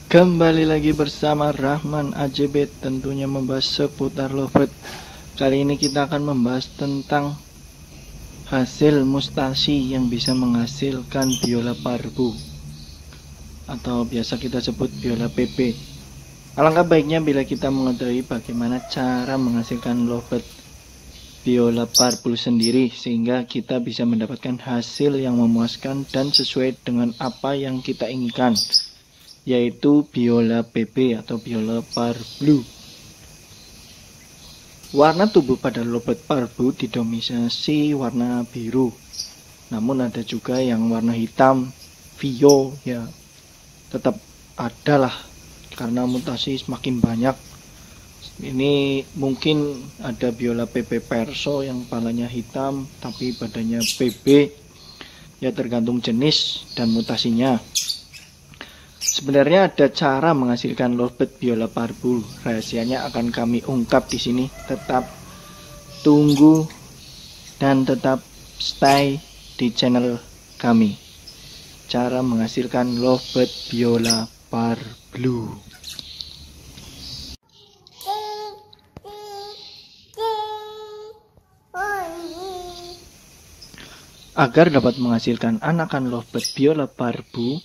Kembali lagi bersama Rahman AJB, tentunya membahas seputar lovebird. Kali ini kita akan membahas tentang hasil mutasi yang bisa menghasilkan biola parbu atau biasa kita sebut biola PP. Alangkah baiknya bila kita mengetahui bagaimana cara menghasilkan lovebird biola parbu sendiri, sehingga kita bisa mendapatkan hasil yang memuaskan dan sesuai dengan apa yang kita inginkan, yaitu biola PP atau biola parbleu. Warna tubuh pada lovebird parbu didominasi warna biru, namun ada juga yang warna hitam, vio, ya tetap adalah karena mutasi semakin banyak. Ini mungkin ada biola PP perso yang kepalanya hitam tapi badannya PB, ya tergantung jenis dan mutasinya. Sebenarnya ada cara menghasilkan lovebird biola parbu. Rahasianya akan kami ungkap di sini. Tetap tunggu dan tetap stay di channel kami. Cara menghasilkan lovebird biola parbu. Agar dapat menghasilkan anakan lovebird biola parbu,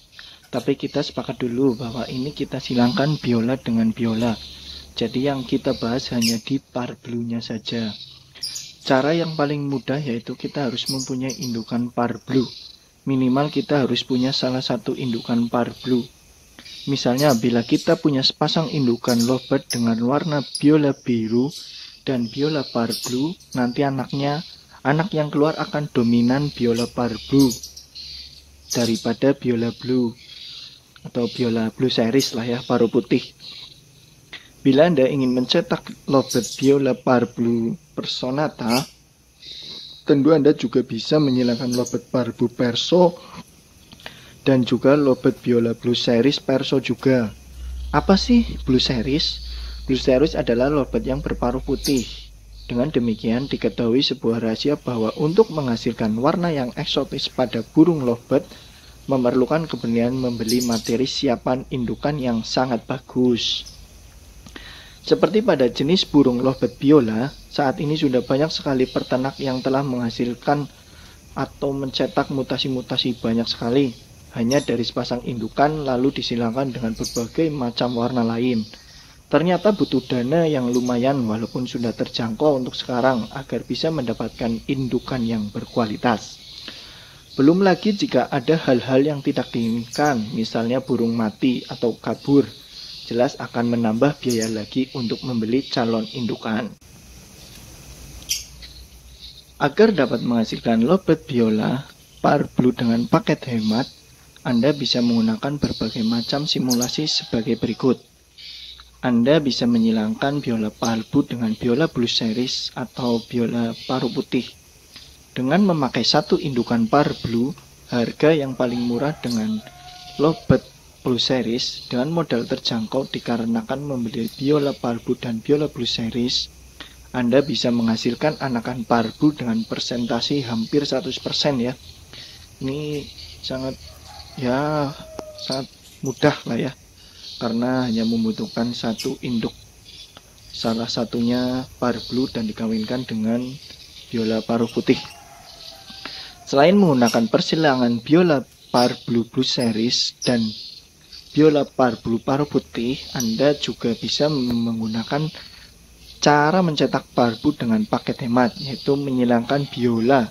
tapi kita sepakat dulu bahwa ini kita silangkan biola dengan biola. Jadi yang kita bahas hanya di parbleu-nya saja. Cara yang paling mudah yaitu kita harus mempunyai indukan parbleu. Minimal kita harus punya salah satu indukan parbleu. Misalnya bila kita punya sepasang indukan lovebird dengan warna biola biru dan biola parbleu, nanti anak yang keluar akan dominan biola parbleu daripada biola blue atau biola blue series lah ya, paruh putih. Bila Anda ingin mencetak lovebird biola parbleu personata, tentu Anda juga bisa menyilangkan lovebird parbu perso dan juga lovebird biola blue series perso juga. Apa sih blue series? Blue series adalah lovebird yang berparuh putih. Dengan demikian diketahui sebuah rahasia bahwa untuk menghasilkan warna yang eksotis pada burung lovebird memerlukan keberanian membeli materi siapan indukan yang sangat bagus. Seperti pada jenis burung lovebird biola, saat ini sudah banyak sekali peternak yang telah menghasilkan atau mencetak mutasi-mutasi banyak sekali hanya dari sepasang indukan lalu disilangkan dengan berbagai macam warna lain. Ternyata butuh dana yang lumayan walaupun sudah terjangkau untuk sekarang agar bisa mendapatkan indukan yang berkualitas. Belum lagi jika ada hal-hal yang tidak diinginkan, misalnya burung mati atau kabur, jelas akan menambah biaya lagi untuk membeli calon indukan. Agar dapat menghasilkan lovebird biola parbleu dengan paket hemat, Anda bisa menggunakan berbagai macam simulasi sebagai berikut. Anda bisa menyilangkan biola parbu dengan biola blue series atau biola paruh putih. Dengan memakai satu indukan parbleu, harga yang paling murah dengan lovebird blue series dengan modal terjangkau dikarenakan membeli biola parbu dan biola blue series, Anda bisa menghasilkan anakan parbu dengan persentase hampir 100% ya. Ini sangat mudah lah ya, karena hanya membutuhkan satu induk, salah satunya parbleu dan dikawinkan dengan biola paruh putih. Selain menggunakan persilangan biola parbleu blue series dan biola parbleu paruh putih, Anda juga bisa menggunakan cara mencetak parbu dengan paket hemat, yaitu menyilangkan biola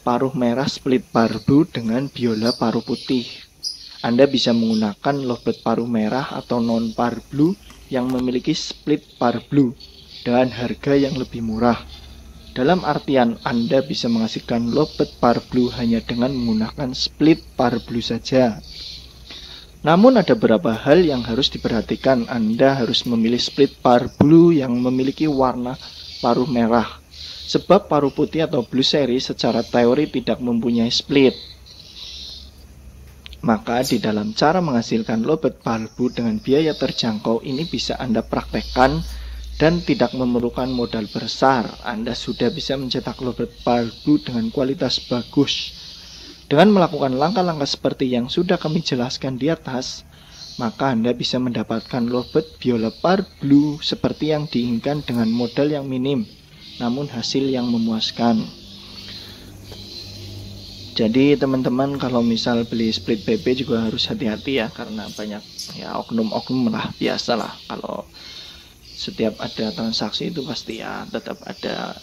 paruh merah split parbu dengan biola paruh putih. Anda bisa menggunakan lovebird paruh merah atau non parbleu yang memiliki split parbleu dengan harga yang lebih murah. Dalam artian Anda bisa menghasilkan lovebird parbleu hanya dengan menggunakan split parbleu saja. Namun ada beberapa hal yang harus diperhatikan. Anda harus memilih split parbleu yang memiliki warna paruh merah, sebab paruh putih atau blue series secara teori tidak mempunyai split. Maka di dalam cara menghasilkan lovebird parbu dengan biaya terjangkau ini bisa Anda praktekkan dan tidak memerlukan modal besar. Anda sudah bisa mencetak lovebird parbu dengan kualitas bagus. Dengan melakukan langkah-langkah seperti yang sudah kami jelaskan di atas, maka Anda bisa mendapatkan lovebird viola par blue seperti yang diinginkan dengan modal yang minim, namun hasil yang memuaskan. Jadi teman-teman kalau misal beli split PP juga harus hati-hati ya, karena banyak ya oknum-oknum lah, biasalah kalau setiap ada transaksi itu pasti ya tetap ada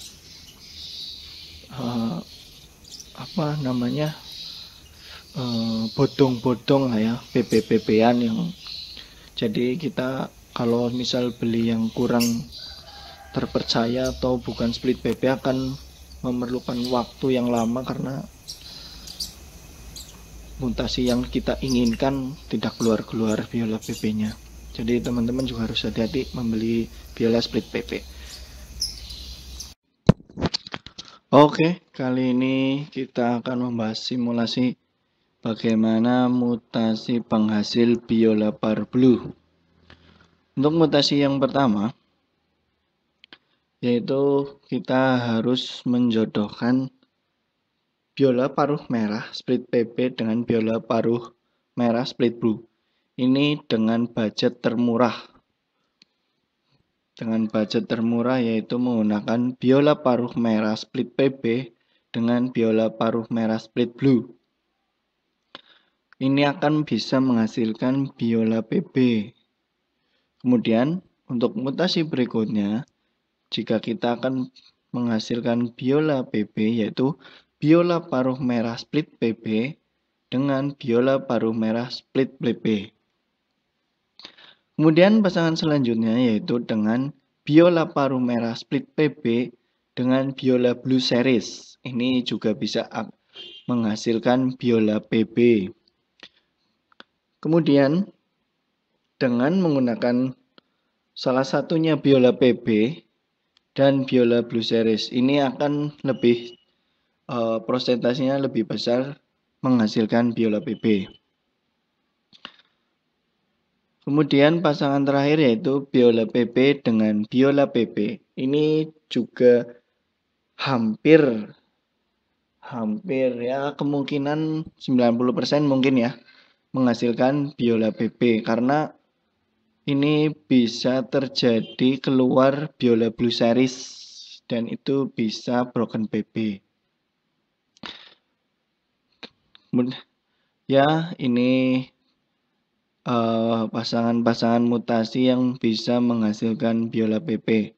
bodong-bodong lah ya, PP-PP-an yang jadi kita kalau misal beli yang kurang terpercaya atau bukan split PP akan memerlukan waktu yang lama karena mutasi yang kita inginkan tidak keluar-keluar biola PP-nya. Jadi teman-teman juga harus hati-hati membeli biola split PP. Oke, kali ini kita akan membahas simulasi bagaimana mutasi penghasil biola par blue. Untuk mutasi yang pertama, yaitu kita harus menjodohkan biola paruh merah split PP dengan biola paruh merah split blue. Ini dengan budget termurah. Dengan budget termurah yaitu menggunakan biola paruh merah split PP dengan biola paruh merah split blue. Ini akan bisa menghasilkan biola PP. Kemudian untuk mutasi berikutnya, jika kita akan menghasilkan biola PP yaitu biola paruh merah split PP dengan biola paruh merah split PP. Kemudian pasangan selanjutnya yaitu dengan biola paruh merah split PP dengan biola blue series. Ini juga bisa menghasilkan biola PP. Kemudian dengan menggunakan salah satunya biola PP dan biola blue series, ini akan lebih prosentasenya lebih besar menghasilkan biola PP. Kemudian pasangan terakhir yaitu biola PP dengan biola PP. Ini juga hampir ya kemungkinan 90% mungkin ya menghasilkan biola PP, karena ini bisa terjadi keluar biola blue series dan itu bisa broken PP. Ya, ini pasangan-pasangan mutasi yang bisa menghasilkan biola PP.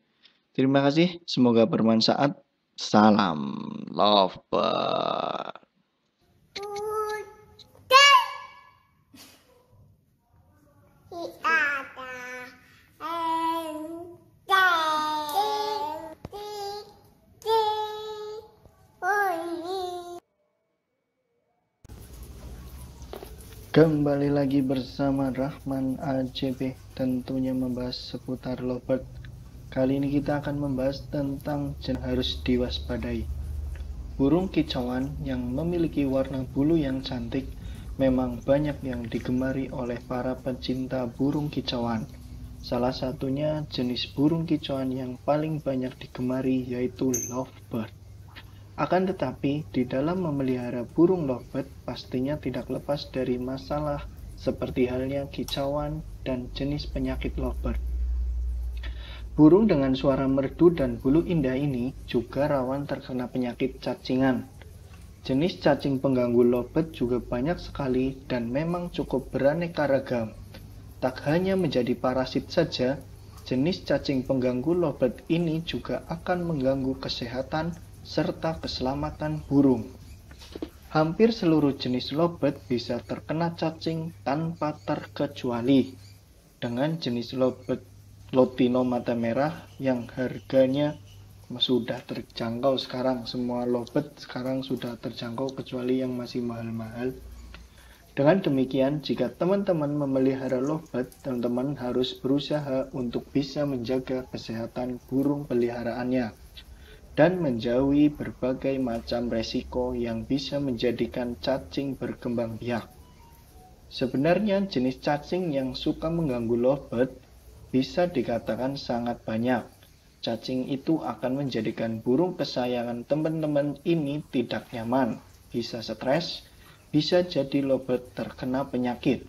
Terima kasih, semoga bermanfaat. Salam lovebird. Kembali lagi bersama Rahman AJB, tentunya membahas seputar lovebird. Kali ini kita akan membahas tentang jenis harus diwaspadai. Burung kicauan yang memiliki warna bulu yang cantik memang banyak yang digemari oleh para pecinta burung kicauan. Salah satunya jenis burung kicauan yang paling banyak digemari yaitu lovebird. Akan tetapi, di dalam memelihara burung lovebird pastinya tidak lepas dari masalah seperti halnya kicauan dan jenis penyakit lovebird. Burung dengan suara merdu dan bulu indah ini juga rawan terkena penyakit cacingan. Jenis cacing pengganggu lovebird juga banyak sekali dan memang cukup beraneka ragam. Tak hanya menjadi parasit saja, jenis cacing pengganggu lovebird ini juga akan mengganggu kesehatan serta keselamatan burung. Hampir seluruh jenis lovebird bisa terkena cacing tanpa terkecuali. Dengan jenis lovebird Lotino mata merah yang harganya sudah terjangkau sekarang, semua lovebird sekarang sudah terjangkau kecuali yang masih mahal-mahal. Dengan demikian, jika teman-teman memelihara lovebird, teman-teman harus berusaha untuk bisa menjaga kesehatan burung peliharaannya dan menjauhi berbagai macam resiko yang bisa menjadikan cacing berkembang biak. Sebenarnya jenis cacing yang suka mengganggu lovebird bisa dikatakan sangat banyak. Cacing itu akan menjadikan burung kesayangan teman-teman ini tidak nyaman, bisa stres, bisa jadi lovebird terkena penyakit.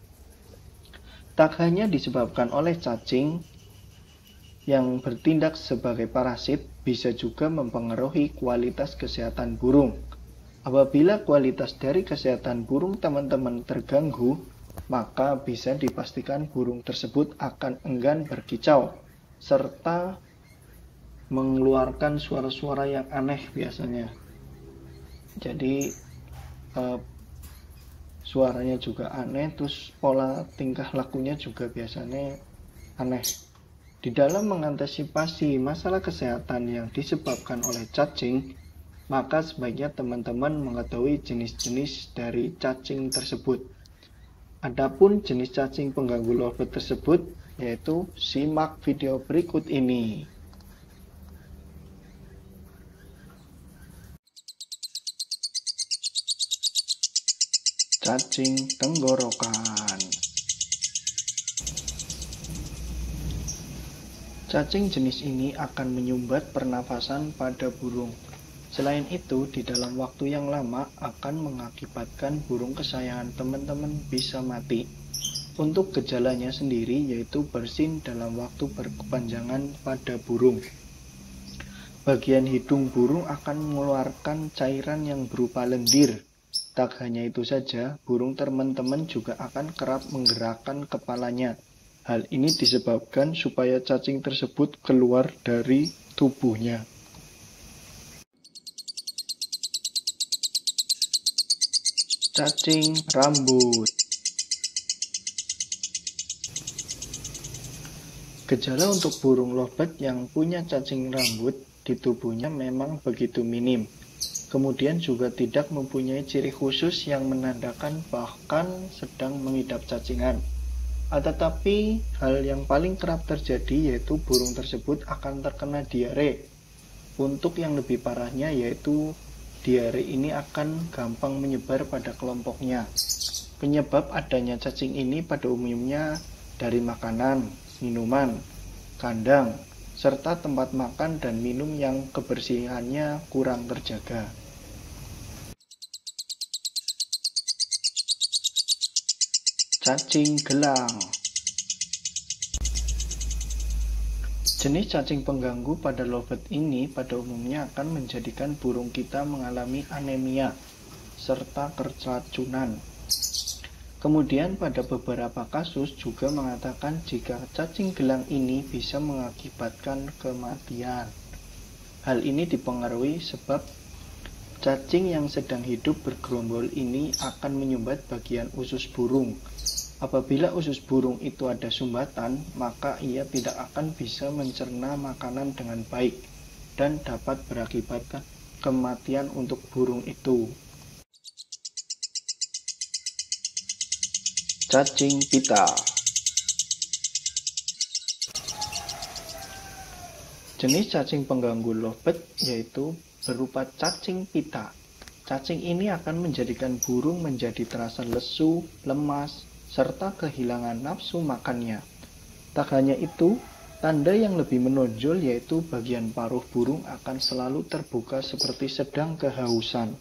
Tak hanya disebabkan oleh cacing yang bertindak sebagai parasit, bisa juga mempengaruhi kualitas kesehatan burung. Apabila kualitas dari kesehatan burung teman-teman terganggu, maka bisa dipastikan burung tersebut akan enggan berkicau, serta mengeluarkan suara-suara yang aneh biasanya. Jadi suaranya juga aneh, terus pola tingkah lakunya juga biasanya aneh. Di dalam mengantisipasi masalah kesehatan yang disebabkan oleh cacing, maka sebaiknya teman-teman mengetahui jenis-jenis dari cacing tersebut. Adapun jenis cacing pengganggu lovebird tersebut, yaitu simak video berikut ini. Cacing tenggorokan. Cacing jenis ini akan menyumbat pernafasan pada burung. Selain itu, di dalam waktu yang lama akan mengakibatkan burung kesayangan teman-teman bisa mati. Untuk gejalanya sendiri yaitu bersin dalam waktu berkepanjangan pada burung. Bagian hidung burung akan mengeluarkan cairan yang berupa lendir. Tak hanya itu saja, burung teman-teman juga akan kerap menggerakkan kepalanya. Hal ini disebabkan supaya cacing tersebut keluar dari tubuhnya. Cacing rambut. Gejala untuk burung lovebird yang punya cacing rambut di tubuhnya memang begitu minim. Kemudian juga tidak mempunyai ciri khusus yang menandakan bahkan sedang mengidap cacingan. Tetapi hal yang paling kerap terjadi yaitu burung tersebut akan terkena diare. Untuk yang lebih parahnya yaitu diare ini akan gampang menyebar pada kelompoknya. Penyebab adanya cacing ini pada umumnya dari makanan, minuman, kandang, serta tempat makan dan minum yang kebersihannya kurang terjaga. Cacing gelang. Jenis cacing pengganggu pada lovebird ini pada umumnya akan menjadikan burung kita mengalami anemia serta keracunan. Kemudian pada beberapa kasus juga mengatakan jika cacing gelang ini bisa mengakibatkan kematian. Hal ini dipengaruhi sebab cacing yang sedang hidup bergerombol ini akan menyumbat bagian usus burung. Apabila usus burung itu ada sumbatan, maka ia tidak akan bisa mencerna makanan dengan baik dan dapat berakibat kematian untuk burung itu. Cacing pita. Jenis cacing pengganggu lovebird yaitu berupa cacing pita. Cacing ini akan menjadikan burung menjadi terasa lesu, lemas, serta kehilangan nafsu makannya. Tak hanya itu, tanda yang lebih menonjol yaitu bagian paruh burung akan selalu terbuka seperti sedang kehausan.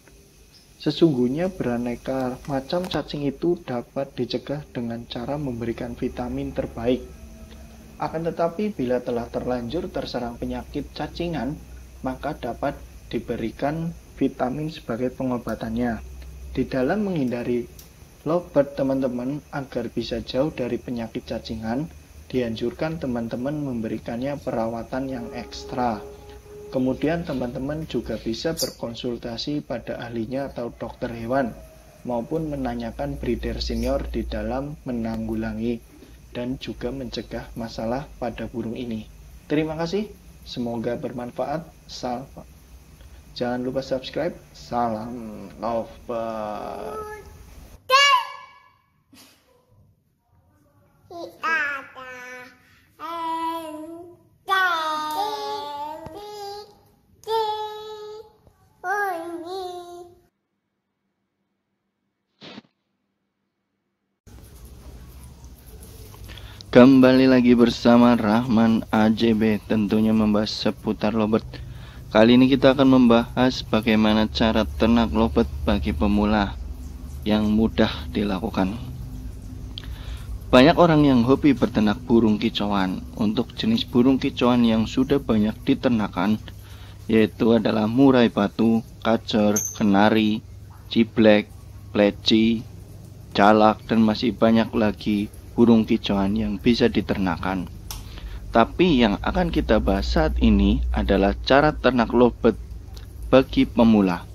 Sesungguhnya beraneka macam cacing itu dapat dicegah dengan cara memberikan vitamin terbaik. Akan tetapi bila telah terlanjur terserang penyakit cacingan, maka dapat diberikan vitamin sebagai pengobatannya. Di dalam menghindari lovebird teman-teman agar bisa jauh dari penyakit cacingan, dianjurkan teman-teman memberikannya perawatan yang ekstra. Kemudian teman-teman juga bisa berkonsultasi pada ahlinya atau dokter hewan, maupun menanyakan breeder senior di dalam menanggulangi dan juga mencegah masalah pada burung ini. Terima kasih, semoga bermanfaat. Jangan lupa subscribe. Salam lovebird. Kembali lagi bersama Rahman AJB, tentunya membahas seputar lovebird. Kali ini kita akan membahas bagaimana cara ternak lovebird bagi pemula yang mudah dilakukan. Banyak orang yang hobi berternak burung kicauan. Untuk jenis burung kicauan yang sudah banyak diternakan yaitu adalah murai batu, kacer, kenari, ciblek, pleci, jalak, dan masih banyak lagi burung kicauan yang bisa diternakan. Tapi yang akan kita bahas saat ini adalah cara ternak lovebird bagi pemula.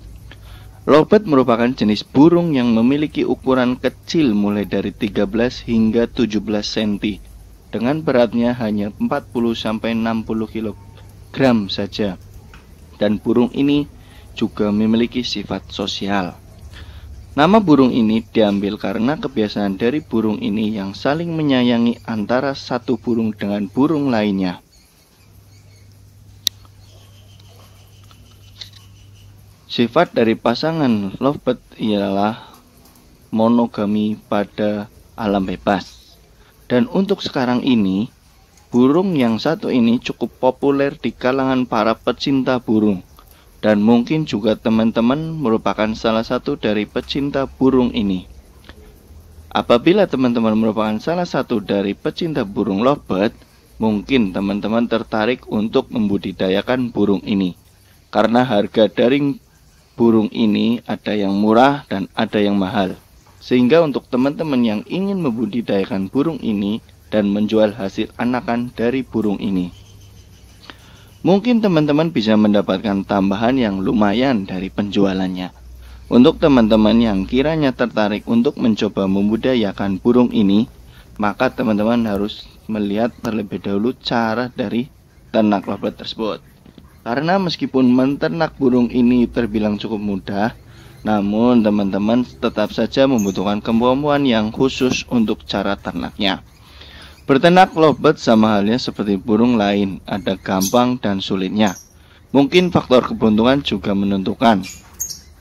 Lovebird merupakan jenis burung yang memiliki ukuran kecil mulai dari 13 hingga 17 cm dengan beratnya hanya 40-60 kg saja. Dan burung ini juga memiliki sifat sosial. Nama burung ini diambil karena kebiasaan dari burung ini yang saling menyayangi antara satu burung dengan burung lainnya. Sifat dari pasangan lovebird ialah monogami pada alam bebas. Dan untuk sekarang ini, burung yang satu ini cukup populer di kalangan para pecinta burung. Dan mungkin juga teman-teman merupakan salah satu dari pecinta burung ini. Apabila teman-teman merupakan salah satu dari pecinta burung lovebird, mungkin teman-teman tertarik untuk membudidayakan burung ini. Karena harga dari burung ini ada yang murah dan ada yang mahal. Sehingga untuk teman-teman yang ingin membudidayakan burung ini dan menjual hasil anakan dari burung ini, mungkin teman-teman bisa mendapatkan tambahan yang lumayan dari penjualannya. Untuk teman-teman yang kiranya tertarik untuk mencoba membudidayakan burung ini, maka teman-teman harus melihat terlebih dahulu cara dari ternak lovebird tersebut. Karena meskipun menternak burung ini terbilang cukup mudah, namun teman-teman tetap saja membutuhkan kemampuan yang khusus untuk cara ternaknya. Berternak lovebird sama halnya seperti burung lain, ada gampang dan sulitnya. Mungkin faktor keberuntungan juga menentukan.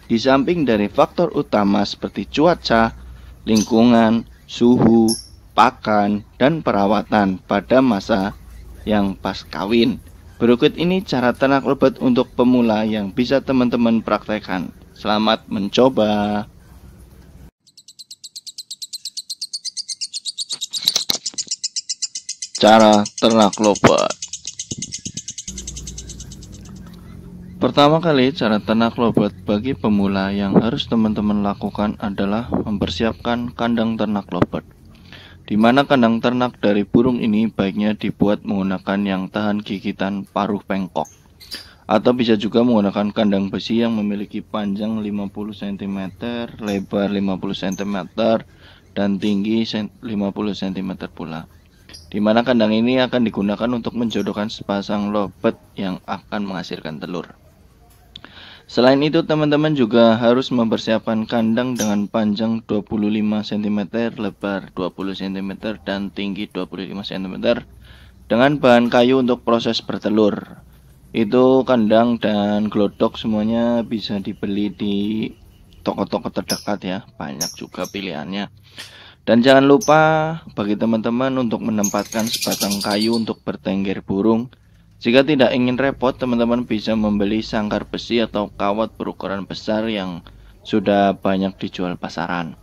Di samping dari faktor utama seperti cuaca, lingkungan, suhu, pakan, dan perawatan pada masa yang pas kawin. Berikut ini cara ternak lovebird untuk pemula yang bisa teman-teman praktekkan. Selamat mencoba. Cara ternak lovebird. Pertama kali, cara ternak lovebird bagi pemula yang harus teman-teman lakukan adalah mempersiapkan kandang ternak lovebird. Di mana kandang ternak dari burung ini baiknya dibuat menggunakan yang tahan gigitan paruh bengkok. Atau bisa juga menggunakan kandang besi yang memiliki panjang 50 cm, lebar 50 cm, dan tinggi 50 cm pula. Di mana kandang ini akan digunakan untuk menjodohkan sepasang lovebird yang akan menghasilkan telur. Selain itu, teman-teman juga harus mempersiapkan kandang dengan panjang 25 cm, lebar 20 cm, dan tinggi 25 cm dengan bahan kayu untuk proses bertelur. Itu kandang dan glodok semuanya bisa dibeli di toko-toko terdekat ya, banyak juga pilihannya. Dan jangan lupa bagi teman-teman untuk menempatkan sebatang kayu untuk bertengger burung. Jika tidak ingin repot, teman-teman bisa membeli sangkar besi atau kawat berukuran besar yang sudah banyak dijual pasaran.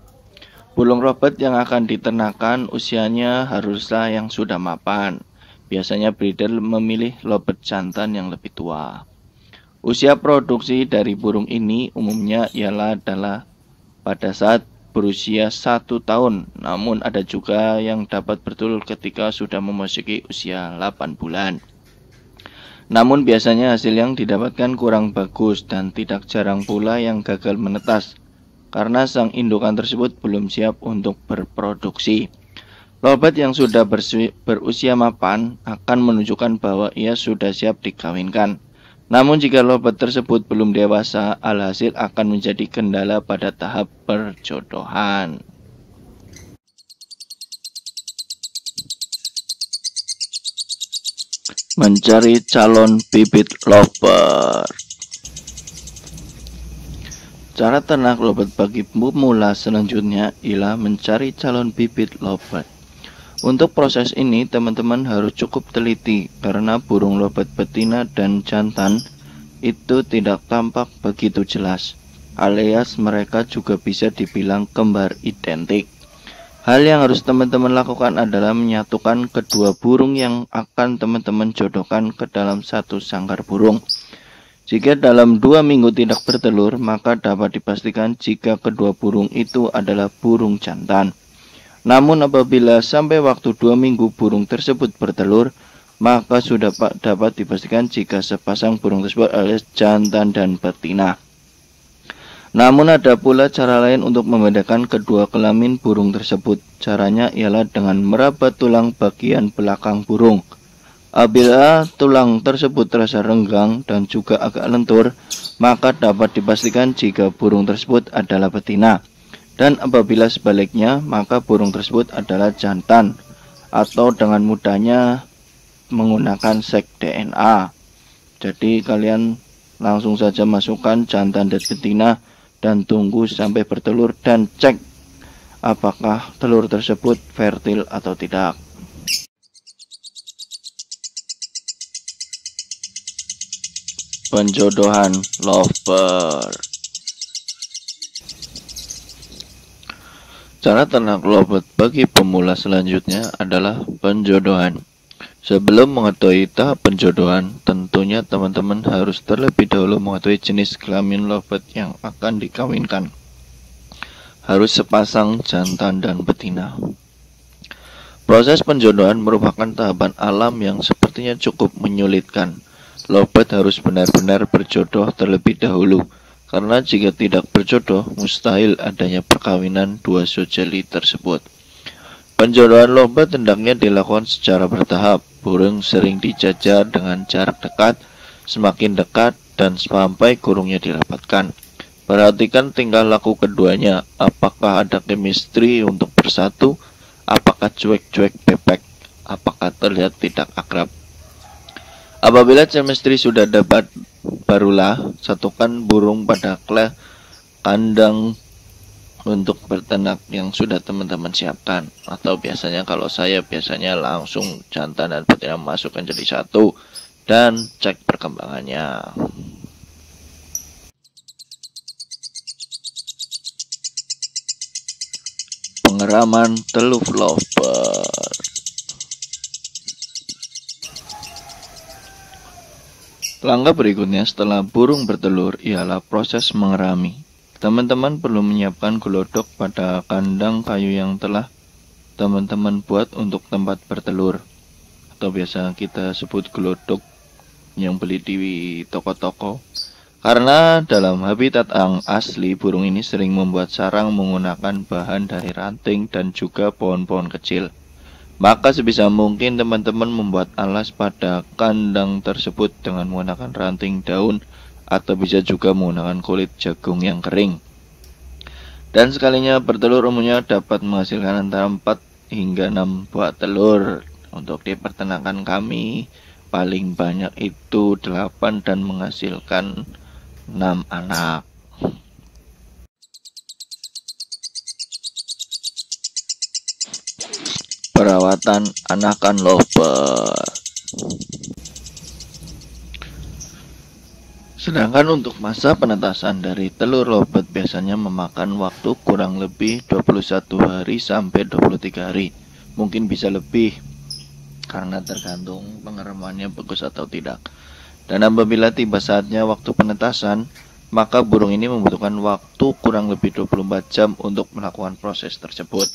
Burung lovebird yang akan diternakan usianya haruslah yang sudah mapan. Biasanya breeder memilih lovebird jantan yang lebih tua. Usia produksi dari burung ini umumnya adalah pada saat berusia 1 tahun, namun ada juga yang dapat bertelur ketika sudah memasuki usia 8 bulan. Namun biasanya hasil yang didapatkan kurang bagus dan tidak jarang pula yang gagal menetas karena sang indukan tersebut belum siap untuk berproduksi. Lovebird yang sudah berusia mapan akan menunjukkan bahwa ia sudah siap dikawinkan. Namun jika lovebird tersebut belum dewasa, alhasil akan menjadi kendala pada tahap perjodohan. Mencari calon bibit lovebird. Cara ternak lovebird bagi pemula selanjutnya ialah mencari calon bibit lovebird. Untuk proses ini, teman-teman harus cukup teliti karena burung lovebird betina dan jantan itu tidak tampak begitu jelas, alias mereka juga bisa dibilang kembar identik. Hal yang harus teman-teman lakukan adalah menyatukan kedua burung yang akan teman-teman jodohkan ke dalam satu sangkar burung. Jika dalam 2 minggu tidak bertelur, maka dapat dipastikan jika kedua burung itu adalah burung jantan. Namun apabila sampai waktu 2 minggu burung tersebut bertelur, maka sudah dapat dipastikan jika sepasang burung tersebut adalah jantan dan betina. Namun ada pula cara lain untuk membedakan kedua kelamin burung tersebut. Caranya ialah dengan meraba tulang bagian belakang burung. Apabila tulang tersebut terasa renggang dan juga agak lentur, maka dapat dipastikan jika burung tersebut adalah betina. Dan apabila sebaliknya, maka burung tersebut adalah jantan. Atau dengan mudahnya menggunakan sek DNA. Jadi kalian langsung saja masukkan jantan dan betina dan tunggu sampai bertelur dan cek apakah telur tersebut fertil atau tidak. Penjodohan lovebird. Cara ternak lovebird bagi pemula selanjutnya adalah penjodohan. Sebelum mengetahui tahap penjodohan, tentunya teman-teman harus terlebih dahulu mengetahui jenis kelamin lovebird yang akan dikawinkan. Harus sepasang jantan dan betina. Proses penjodohan merupakan tahapan alam yang sepertinya cukup menyulitkan. Lovebird harus benar-benar berjodoh terlebih dahulu, karena jika tidak berjodoh, mustahil adanya perkawinan dua sojeli tersebut. Penjodohan lovebird hendaknya dilakukan secara bertahap. Burung sering dijajar dengan jarak dekat, semakin dekat, dan sampai kurungnya dirapatkan. Perhatikan tingkah laku keduanya, apakah ada chemistry untuk bersatu, apakah cuek-cuek bebek, apakah terlihat tidak akrab. Apabila chemistry sudah dapat, barulah satukan burung pada kandang untuk berternak yang sudah teman-teman siapkan. Atau biasanya kalau saya biasanya langsung jantan dan betina masukkan jadi satu dan cek perkembangannya. Pengeraman telur lovebird. Langkah berikutnya setelah burung bertelur ialah proses mengerami. Teman-teman perlu menyiapkan gelodok pada kandang kayu yang telah teman-teman buat untuk tempat bertelur, atau biasa kita sebut gelodok yang beli di toko-toko. Karena dalam habitat yang asli, burung ini sering membuat sarang menggunakan bahan dari ranting dan juga pohon-pohon kecil. Maka sebisa mungkin teman-teman membuat alas pada kandang tersebut dengan menggunakan ranting daun, atau bisa juga menggunakan kulit jagung yang kering. Dan sekalinya bertelur umumnya dapat menghasilkan antara 4 hingga 6 buah telur. Untuk di peternakan kami paling banyak itu 8 dan menghasilkan 6 anak. Perawatan anakan lovebird. Sedangkan untuk masa penetasan dari telur lovebird biasanya memakan waktu kurang lebih 21 hari sampai 23 hari. Mungkin bisa lebih karena tergantung pengeramannya bagus atau tidak. Dan apabila tiba saatnya waktu penetasan, maka burung ini membutuhkan waktu kurang lebih 24 jam untuk melakukan proses tersebut.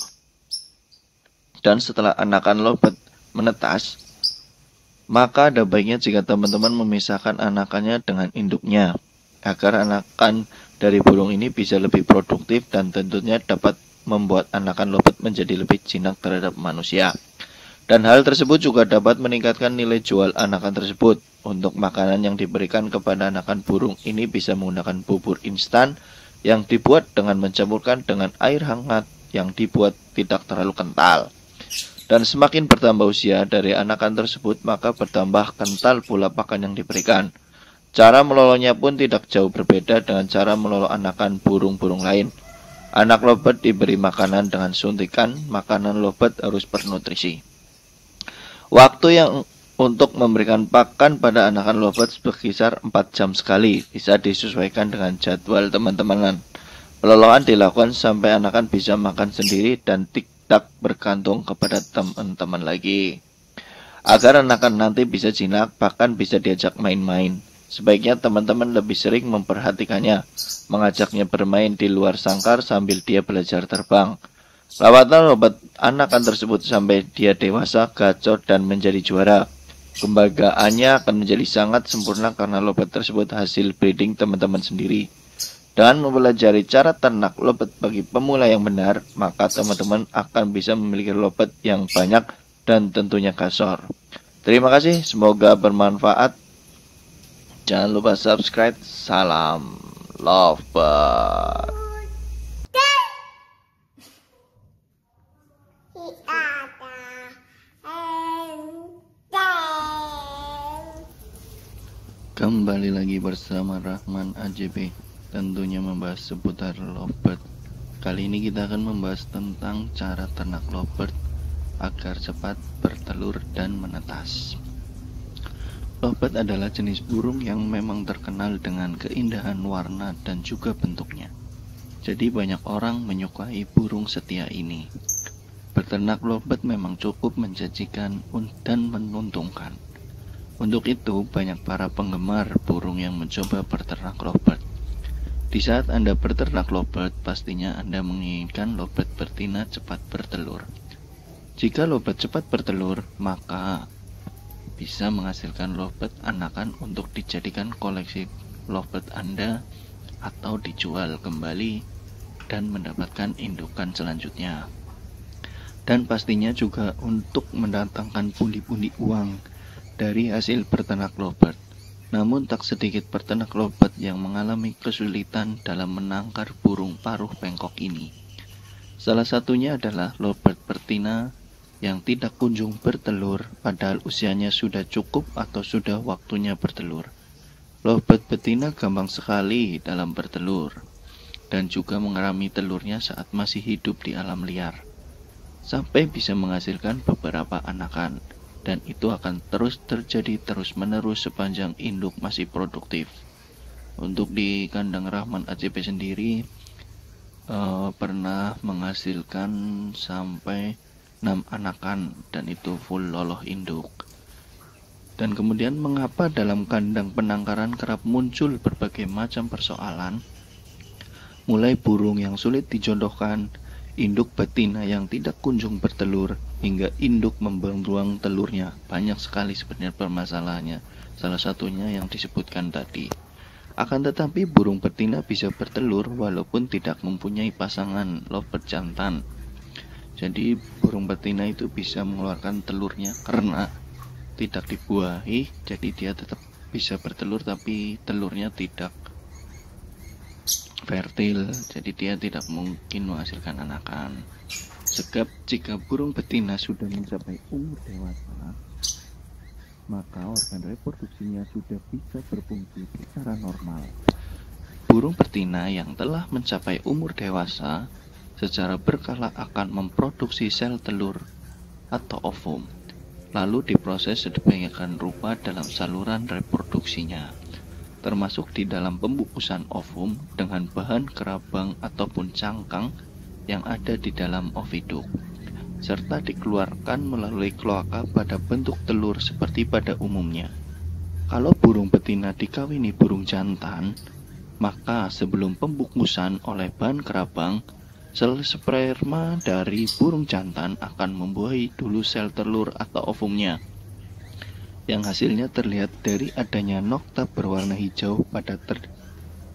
Dan setelah anakan lovebird menetas, maka ada baiknya jika teman-teman memisahkan anakannya dengan induknya, agar anakan dari burung ini bisa lebih produktif dan tentunya dapat membuat anakan lovebird menjadi lebih jinak terhadap manusia. Dan hal tersebut juga dapat meningkatkan nilai jual anakan tersebut. Untuk makanan yang diberikan kepada anakan burung ini bisa menggunakan bubur instan yang dibuat dengan mencampurkan dengan air hangat yang dibuat tidak terlalu kental. Dan semakin bertambah usia dari anakan tersebut, maka bertambah kental pula pakan yang diberikan. Cara meloloknya pun tidak jauh berbeda dengan cara melolok anakan burung-burung lain. Anak lovebird diberi makanan dengan suntikan, makanan lovebird harus bernutrisi. Waktu yang untuk memberikan pakan pada anakan lovebird berkisar 4 jam sekali, bisa disesuaikan dengan jadwal teman-teman. Pelolokan dilakukan sampai anakan bisa makan sendiri dan tidak bergantung kepada teman-teman lagi. Agar anakan nanti bisa jinak, bahkan bisa diajak main-main. Sebaiknya teman-teman lebih sering memperhatikannya, mengajaknya bermain di luar sangkar sambil dia belajar terbang. Rawatlah lobet anakan tersebut sampai dia dewasa, gacor, dan menjadi juara. Kebanggaannya akan menjadi sangat sempurna karena lobet tersebut hasil breeding teman-teman sendiri. Dengan mempelajari cara ternak lobet bagi pemula yang benar, maka teman-teman akan bisa memiliki lobet yang banyak dan tentunya kasar. Terima kasih, semoga bermanfaat. Jangan lupa subscribe. Salam lovebird. Kembali lagi bersama Rahman AJB, tentunya membahas seputar lovebird. Kali ini kita akan membahas tentang cara ternak lovebird agar cepat bertelur dan menetas. Lovebird adalah jenis burung yang memang terkenal dengan keindahan warna dan juga bentuknya. Jadi banyak orang menyukai burung setia ini. Beternak lovebird memang cukup menjanjikan dan menguntungkan. Untuk itu, banyak para penggemar burung yang mencoba beternak lovebird. Di saat Anda beternak lovebird, pastinya Anda menginginkan lovebird betina cepat bertelur. Jika lovebird cepat bertelur, maka bisa menghasilkan lovebird anakan untuk dijadikan koleksi lovebird Anda atau dijual kembali dan mendapatkan indukan selanjutnya. Dan pastinya juga untuk mendatangkan pundi-pundi uang dari hasil beternak lovebird. Namun tak sedikit peternak lovebird yang mengalami kesulitan dalam menangkar burung paruh bengkok ini. Salah satunya adalah lovebird betina yang tidak kunjung bertelur padahal usianya sudah cukup atau sudah waktunya bertelur. Lovebird betina gampang sekali dalam bertelur dan juga mengerami telurnya saat masih hidup di alam liar sampai bisa menghasilkan beberapa anakan, dan itu akan terus terjadi terus-menerus sepanjang induk masih produktif. Untuk di kandang Rahman AJB sendiri pernah menghasilkan sampai 6 anakan dan itu full loloh induk. Dan kemudian mengapa dalam kandang penangkaran kerap muncul berbagai macam persoalan, mulai burung yang sulit dijodohkan, induk betina yang tidak kunjung bertelur, hingga induk membuang telurnya. Banyak sekali sebenarnya permasalahannya, salah satunya yang disebutkan tadi. Akan tetapi burung betina bisa bertelur walaupun tidak mempunyai pasangan lovebird jantan. Jadi burung betina itu bisa mengeluarkan telurnya karena tidak dibuahi, jadi dia tetap bisa bertelur tapi telurnya tidak fertil, jadi dia tidak mungkin menghasilkan anakan. Sebab jika burung betina sudah mencapai umur dewasa, maka organ reproduksinya sudah bisa berfungsi secara normal. Burung betina yang telah mencapai umur dewasa secara berkala akan memproduksi sel telur atau ovum, lalu diproses sedemikian rupa dalam saluran reproduksinya, termasuk di dalam pembukusan ovum dengan bahan kerabang ataupun cangkang yang ada di dalam oviduk, serta dikeluarkan melalui kloaka pada bentuk telur seperti pada umumnya. Kalau burung betina dikawini burung jantan, maka sebelum pembukusan oleh bahan kerabang, sel sperma dari burung jantan akan membuahi dulu sel telur atau ovumnya, yang hasilnya terlihat dari adanya nokta berwarna hijau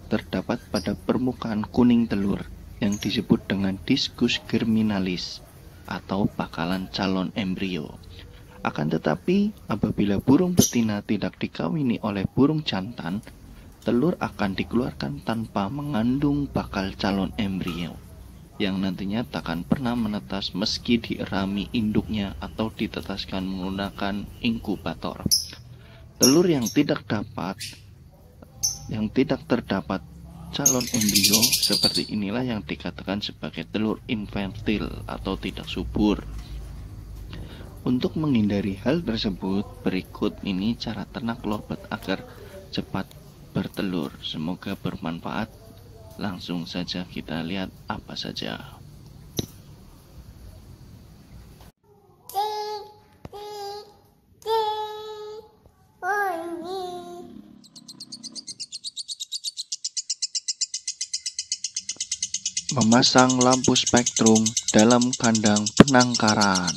terdapat pada permukaan kuning telur yang disebut dengan diskus germinalis atau bakalan calon embrio. Akan tetapi apabila burung betina tidak dikawini oleh burung jantan, telur akan dikeluarkan tanpa mengandung bakal calon embrio yang nantinya takkan pernah menetas meski dierami induknya atau ditetaskan menggunakan inkubator. Telur yang tidak terdapat calon embrio seperti inilah yang dikatakan sebagai telur infertil atau tidak subur. Untuk menghindari hal tersebut, berikut ini cara ternak lovebird agar cepat bertelur. Semoga bermanfaat. Langsung saja kita lihat apa saja. Memasang lampu spektrum dalam kandang penangkaran.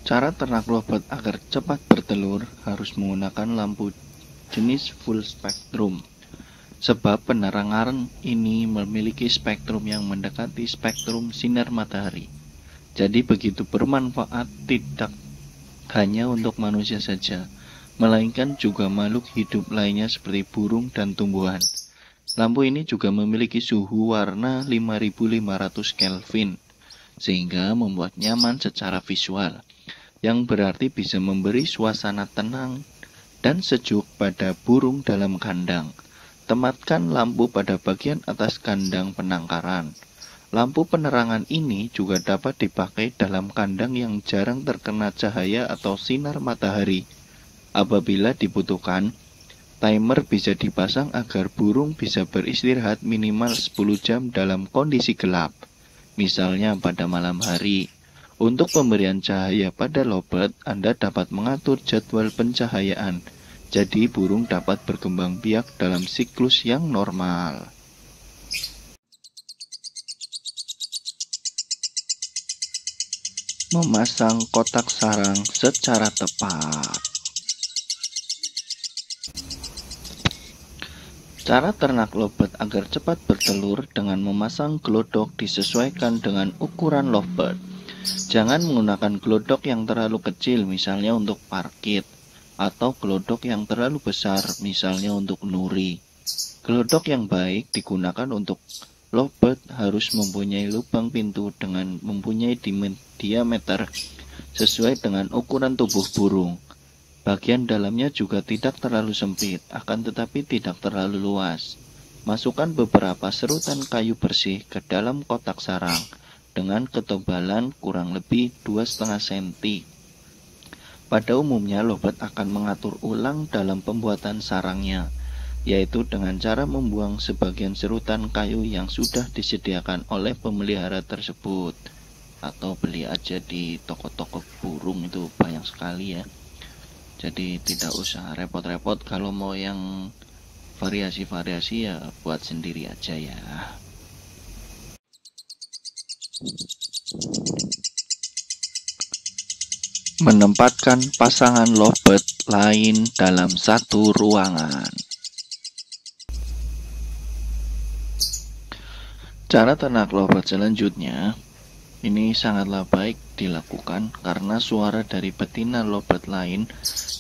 Cara ternak lovebird agar cepat bertelur harus menggunakan lampu jenis full spektrum, sebab penerangan ini memiliki spektrum yang mendekati spektrum sinar matahari. Jadi begitu bermanfaat tidak hanya untuk manusia saja, melainkan juga makhluk hidup lainnya seperti burung dan tumbuhan. Lampu ini juga memiliki suhu warna 5500 Kelvin, sehingga membuat nyaman secara visual, yang berarti bisa memberi suasana tenang dan sejuk pada burung dalam kandang. Tempatkan lampu pada bagian atas kandang penangkaran. Lampu penerangan ini juga dapat dipakai dalam kandang yang jarang terkena cahaya atau sinar matahari. Apabila dibutuhkan, timer bisa dipasang agar burung bisa beristirahat minimal 10 jam dalam kondisi gelap, misalnya pada malam hari. Untuk pemberian cahaya pada lovebird, Anda dapat mengatur jadwal pencahayaan, jadi burung dapat berkembang biak dalam siklus yang normal. Memasang kotak sarang secara tepat. Cara ternak lovebird agar cepat bertelur dengan memasang glodok disesuaikan dengan ukuran lovebird. Jangan menggunakan glodok yang terlalu kecil, misalnya untuk parkit, atau glodok yang terlalu besar, misalnya untuk nuri. Glodok yang baik digunakan untuk lovebird harus mempunyai lubang pintu dengan mempunyai diameter sesuai dengan ukuran tubuh burung. Bagian dalamnya juga tidak terlalu sempit, akan tetapi tidak terlalu luas. Masukkan beberapa serutan kayu bersih ke dalam kotak sarang dengan ketebalan kurang lebih 2,5 cm. Pada umumnya, lovebird akan mengatur ulang dalam pembuatan sarangnya, yaitu dengan cara membuang sebagian serutan kayu yang sudah disediakan oleh pemelihara tersebut, atau beli aja di toko-toko burung, itu banyak sekali ya. Jadi tidak usah repot-repot, kalau mau yang variasi-variasi ya buat sendiri aja ya. Menempatkan pasangan lovebird lain dalam satu ruangan. Cara ternak lovebird selanjutnya ini sangatlah baik dilakukan karena suara dari betina lovebird lain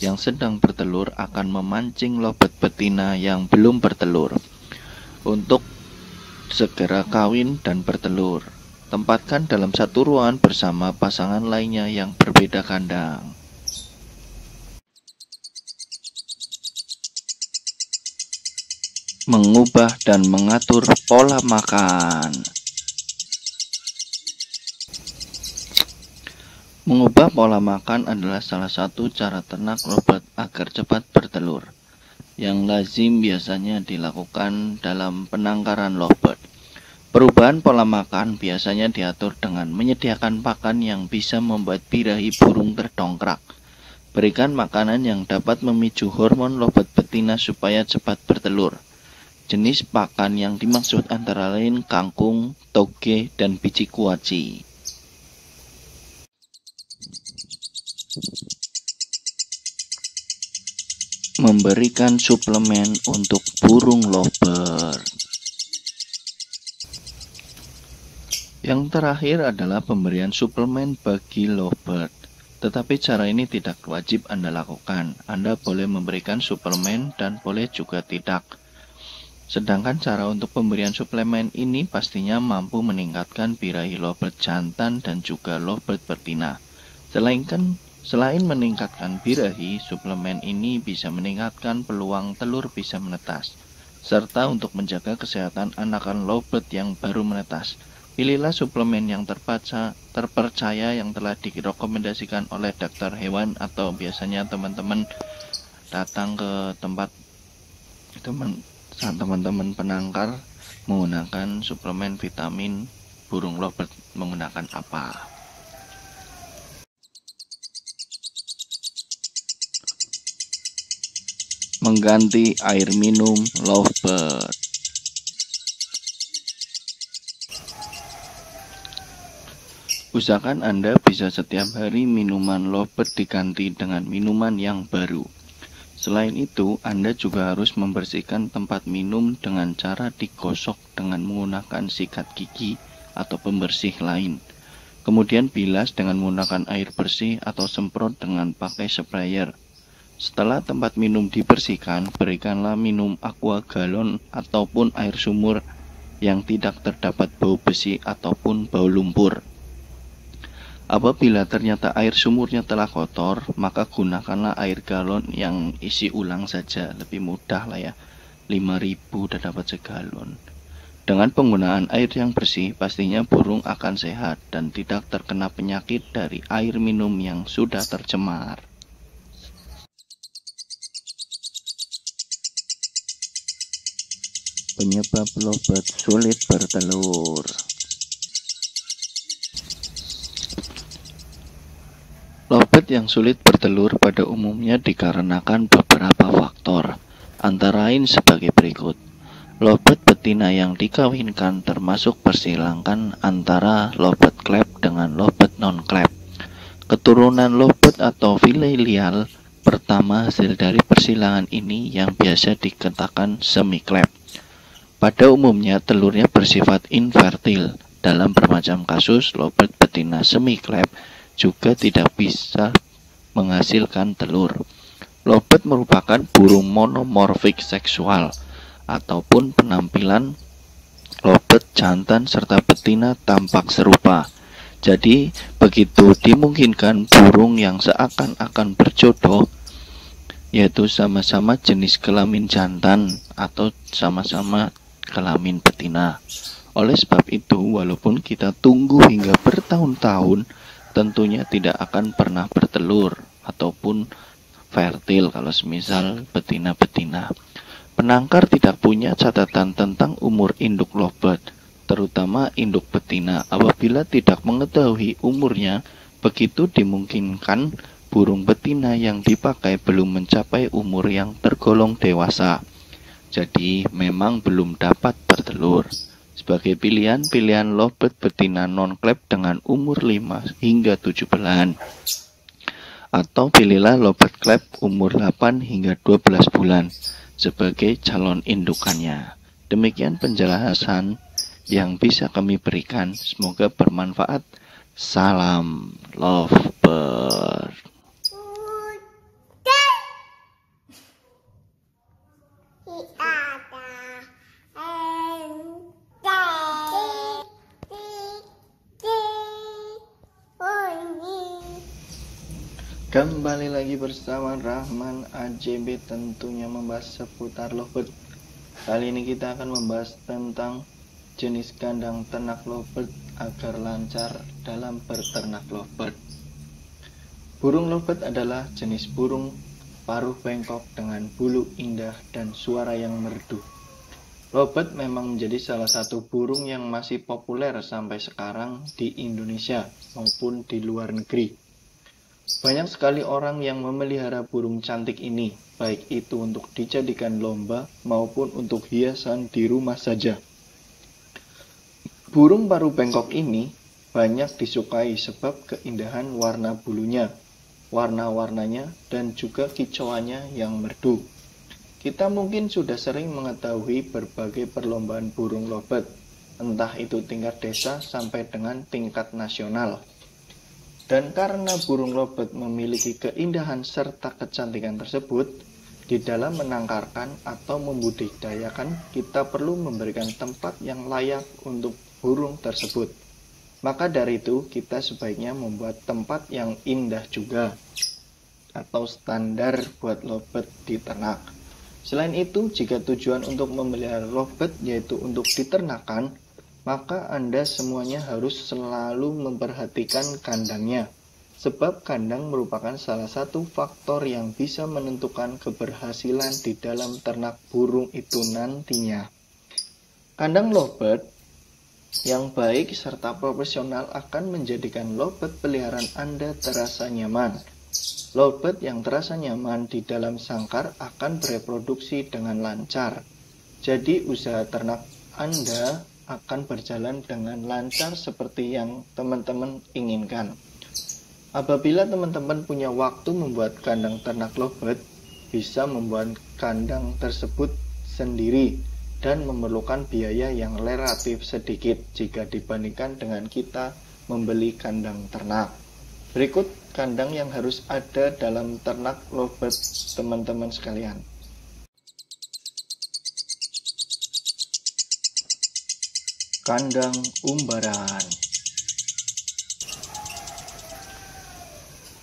yang sedang bertelur akan memancing lovebird betina yang belum bertelur untuk segera kawin dan bertelur. Tempatkan dalam satu ruangan bersama pasangan lainnya yang berbeda kandang. Mengubah dan mengatur pola makan. Mengubah pola makan adalah salah satu cara ternak lovebird agar cepat bertelur, yang lazim biasanya dilakukan dalam penangkaran lovebird. Perubahan pola makan biasanya diatur dengan menyediakan pakan yang bisa membuat birahi burung terdongkrak. Berikan makanan yang dapat memicu hormon lovebird betina supaya cepat bertelur. Jenis pakan yang dimaksud antara lain kangkung, toge, dan biji kuaci. Memberikan suplemen untuk burung lovebird. Yang terakhir adalah pemberian suplemen bagi lovebird. Tetapi cara ini tidak wajib Anda lakukan. Anda boleh memberikan suplemen dan boleh juga tidak. Sedangkan cara untuk pemberian suplemen ini pastinya mampu meningkatkan birahi lovebird jantan dan juga lovebird betina. Selain meningkatkan birahi, suplemen ini bisa meningkatkan peluang telur bisa menetas, serta untuk menjaga kesehatan anakan lovebird yang baru menetas. Pilihlah suplemen yang terpercaya yang telah direkomendasikan oleh dokter hewan, atau biasanya teman-teman datang ke tempat teman-teman penangkar menggunakan suplemen vitamin burung lovebird menggunakan apa. mengganti air minum lovebird. Usahakan Anda bisa setiap hari minuman lovebird diganti dengan minuman yang baru. Selain itu, Anda juga harus membersihkan tempat minum dengan cara digosok dengan menggunakan sikat gigi atau pembersih lain. Kemudian bilas dengan menggunakan air bersih atau semprot dengan pakai sprayer. Setelah tempat minum dibersihkan, berikanlah minum aqua galon ataupun air sumur yang tidak terdapat bau besi ataupun bau lumpur. Apabila ternyata air sumurnya telah kotor, maka gunakanlah air galon yang isi ulang saja, lebih mudah lah ya. 5.000 udah dapat segalon. Dengan penggunaan air yang bersih, pastinya burung akan sehat dan tidak terkena penyakit dari air minum yang sudah tercemar. Penyebab lovebird sulit bertelur. Lovebird yang sulit bertelur pada umumnya dikarenakan beberapa faktor, antara lain sebagai berikut. Lovebird betina yang dikawinkan termasuk persilangkan antara lovebird clap dengan lovebird non-clap. Keturunan lovebird atau filial pertama hasil dari persilangan ini yang biasa dikatakan semi-clap. Pada umumnya telurnya bersifat infertil. Dalam bermacam kasus, lovebird betina semi-clap juga tidak bisa menghasilkan telur. Lovebird merupakan burung monomorfik seksual ataupun penampilan lovebird jantan serta betina tampak serupa. Jadi begitu dimungkinkan burung yang seakan-akan berjodoh, yaitu sama-sama jenis kelamin jantan atau sama-sama kelamin betina. Oleh sebab itu, walaupun kita tunggu hingga bertahun-tahun, tentunya tidak akan pernah bertelur ataupun fertil kalau semisal betina-betina. Penangkar tidak punya catatan tentang umur induk lovebird, terutama induk betina. Apabila tidak mengetahui umurnya, begitu dimungkinkan burung betina yang dipakai belum mencapai umur yang tergolong dewasa. Jadi memang belum dapat bertelur. Sebagai pilihan lovebird betina non-clap dengan umur 5 hingga 7 bulan. Atau pilihlah lovebird clap umur 8 hingga 12 bulan sebagai calon indukannya. Demikian penjelasan yang bisa kami berikan. Semoga bermanfaat. Salam lovebird. Kembali lagi bersama Rahman AJB, tentunya membahas seputar lovebird. Kali ini kita akan membahas tentang jenis kandang ternak lovebird agar lancar dalam berternak lovebird. Burung lovebird adalah jenis burung paruh bengkok dengan bulu indah dan suara yang merdu. Lovebird memang menjadi salah satu burung yang masih populer sampai sekarang di Indonesia maupun di luar negeri. Banyak sekali orang yang memelihara burung cantik ini, baik itu untuk dijadikan lomba maupun untuk hiasan di rumah saja. Burung paruh bengkok ini banyak disukai sebab keindahan warna bulunya, warna-warnanya, dan juga kicauannya yang merdu. Kita mungkin sudah sering mengetahui berbagai perlombaan burung lovebird, entah itu tingkat desa sampai dengan tingkat nasional. Dan karena burung lovebird memiliki keindahan serta kecantikan tersebut, di dalam menangkarkan atau membudidayakan, kita perlu memberikan tempat yang layak untuk burung tersebut. Maka dari itu, kita sebaiknya membuat tempat yang indah juga, atau standar buat lovebird diternak. Selain itu, jika tujuan untuk memelihara lovebird yaitu untuk diternakan, maka Anda semuanya harus selalu memperhatikan kandangnya, sebab kandang merupakan salah satu faktor yang bisa menentukan keberhasilan di dalam ternak burung itu nantinya. Kandang lovebird yang baik serta profesional akan menjadikan lovebird peliharaan Anda terasa nyaman, Lovebird yang terasa nyaman di dalam sangkar akan bereproduksi dengan lancar. Jadi usaha ternak Anda akan berjalan dengan lancar seperti yang teman-teman inginkan. Apabila teman-teman punya waktu membuat kandang ternak lovebird, bisa membuat kandang tersebut sendiri dan memerlukan biaya yang relatif sedikit jika dibandingkan dengan kita membeli kandang ternak. Berikut kandang yang harus ada dalam ternak lovebird teman-teman sekalian. Kandang umbaran.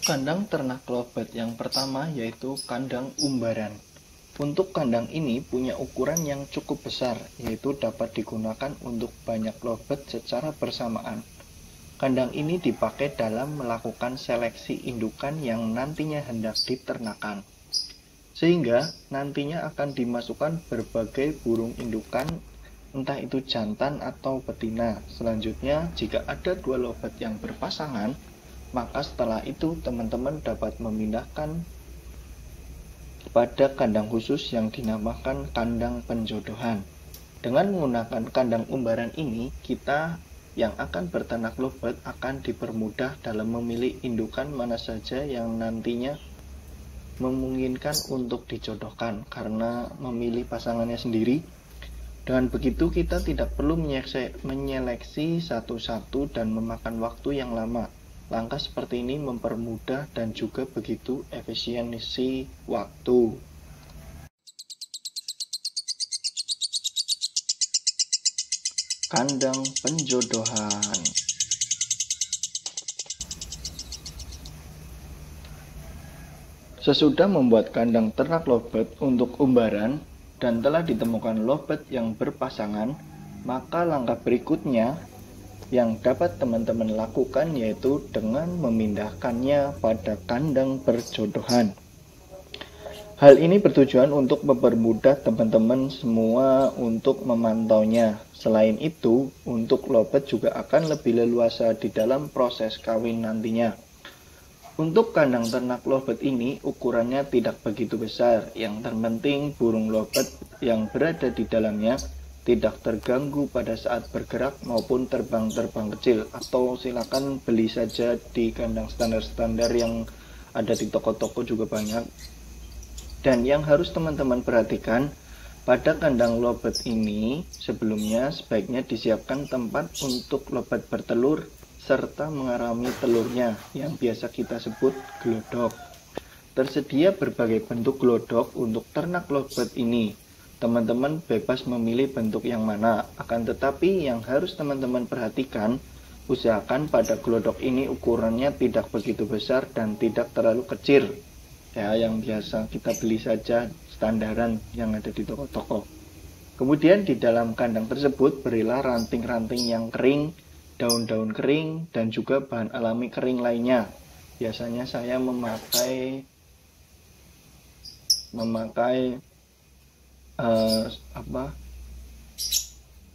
Kandang ternak lovebird yang pertama yaitu kandang umbaran. Untuk kandang ini punya ukuran yang cukup besar, yaitu dapat digunakan untuk banyak lovebird secara bersamaan. Kandang ini dipakai dalam melakukan seleksi indukan yang nantinya hendak diternakan. Sehingga nantinya akan dimasukkan berbagai burung indukan, entah itu jantan atau betina. Selanjutnya, jika ada 2 lovebird yang berpasangan, maka setelah itu teman-teman dapat memindahkan pada kandang khusus yang dinamakan kandang penjodohan. Dengan menggunakan kandang umbaran ini, kita yang akan berternak lovebird akan dipermudah dalam memilih indukan mana saja yang nantinya memungkinkan untuk dijodohkan karena memilih pasangannya sendiri. Dengan begitu kita tidak perlu menyeleksi satu-satu dan memakan waktu yang lama. Langkah seperti ini mempermudah dan juga begitu efisiensi waktu. Kandang penjodohan. Sesudah membuat kandang ternak lovebird untuk umbaran dan telah ditemukan lovebird yang berpasangan, maka langkah berikutnya yang dapat teman-teman lakukan yaitu dengan memindahkannya pada kandang perjodohan. Hal ini bertujuan untuk mempermudah teman-teman semua untuk memantaunya. Selain itu, untuk lovebird juga akan lebih leluasa di dalam proses kawin nantinya. Untuk kandang ternak lovebird ini ukurannya tidak begitu besar. Yang terpenting burung lovebird yang berada di dalamnya tidak terganggu pada saat bergerak maupun terbang-terbang kecil. Atau silakan beli saja di kandang standar-standar yang ada di toko-toko juga banyak. Dan yang harus teman-teman perhatikan, pada kandang lovebird ini sebelumnya sebaiknya disiapkan tempat untuk lovebird bertelur serta mengarami telurnya yang biasa kita sebut glodok. Tersedia berbagai bentuk glodok untuk ternak lovebird ini. Teman-teman bebas memilih bentuk yang mana, akan tetapi yang harus teman-teman perhatikan, usahakan pada glodok ini ukurannya tidak begitu besar dan tidak terlalu kecil. Ya, yang biasa kita beli saja standaran yang ada di toko-toko. Kemudian di dalam kandang tersebut berilah ranting-ranting yang kering, daun-daun kering, dan juga bahan alami kering lainnya. Biasanya saya memakai